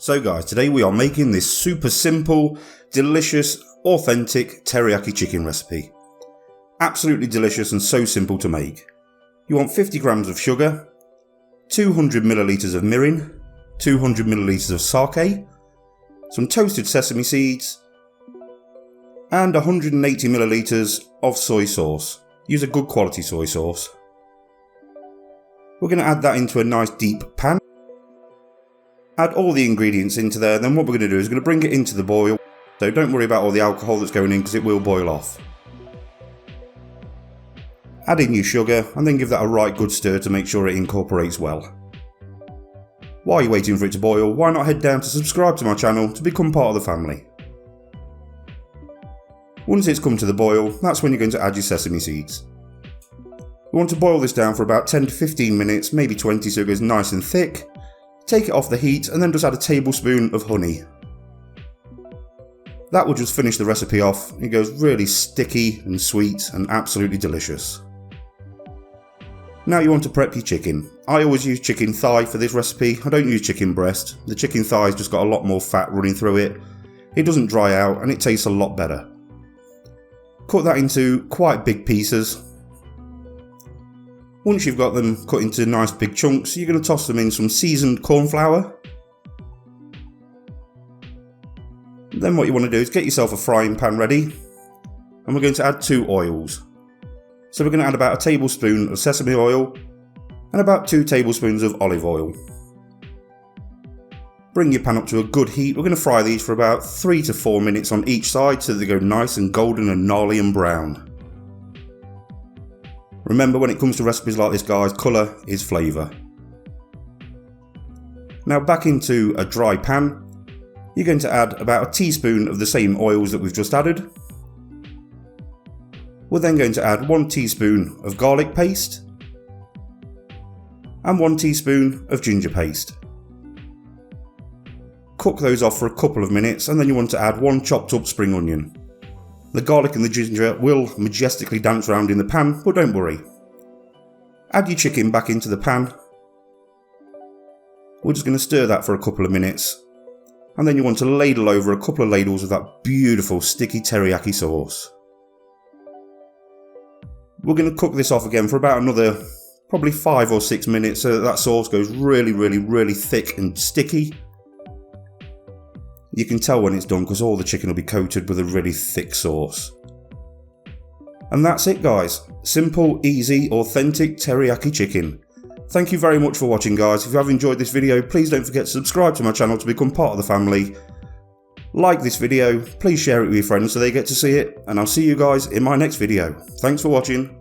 So guys, today we are making this super simple, delicious, authentic teriyaki chicken recipe. Absolutely delicious and so simple to make. You want 50 grams of sugar, 200 milliliters of mirin, 200 milliliters of sake, some toasted sesame seeds, and 180 milliliters of soy sauce. Use a good quality soy sauce. We're going to add that into a nice deep pan. Add all the ingredients into there, then what we're going to do is we're going to bring it into the boil. So don't worry about all the alcohol that's going in because it will boil off. Add in your sugar and then give that a right good stir to make sure it incorporates well. While you're waiting for it to boil, why not head down to subscribe to my channel to become part of the family. Once it's come to the boil, that's when you're going to add your sesame seeds. You want to boil this down for about 10 to 15 minutes, maybe 20, so it goes nice and thick. Take it off the heat and then just add a tablespoon of honey. That will just finish the recipe off. It goes really sticky and sweet and absolutely delicious. Now you want to prep your chicken. I always use chicken thigh for this recipe. I don't use chicken breast. The chicken thigh's just got a lot more fat running through it. It doesn't dry out and it tastes a lot better. Cut that into quite big pieces. Once you've got them cut into nice big chunks, you're going to toss them in some seasoned corn flour. Then what you want to do is get yourself a frying pan ready, and we're going to add 2 oils. So we're going to add about a tablespoon of sesame oil and about 2 tablespoons of olive oil. Bring your pan up to a good heat. We're going to fry these for about 3 to 4 minutes on each side so that they go nice and golden and gnarly and brown. Remember, when it comes to recipes like this guys, colour is flavour. Now back into a dry pan, you're going to add about a teaspoon of the same oils that we've just added. We're then going to add 1 teaspoon of garlic paste and 1 teaspoon of ginger paste. Cook those off for a couple of minutes and then you want to add 1 chopped up spring onion. The garlic and the ginger will majestically dance around in the pan, but don't worry. Add your chicken back into the pan. We're just going to stir that for a couple of minutes. And then you want to ladle over a couple of ladles of that beautiful sticky teriyaki sauce. We're going to cook this off again for about another probably 5 or 6 minutes so that sauce goes really thick and sticky. You can tell when it's done because all the chicken will be coated with a really thick sauce. And that's it guys. Simple, easy, authentic teriyaki chicken. Thank you very much for watching guys. If you have enjoyed this video, please don't forget to subscribe to my channel to become part of the family. Like this video, please share it with your friends so they get to see it, and I'll see you guys in my next video. Thanks for watching.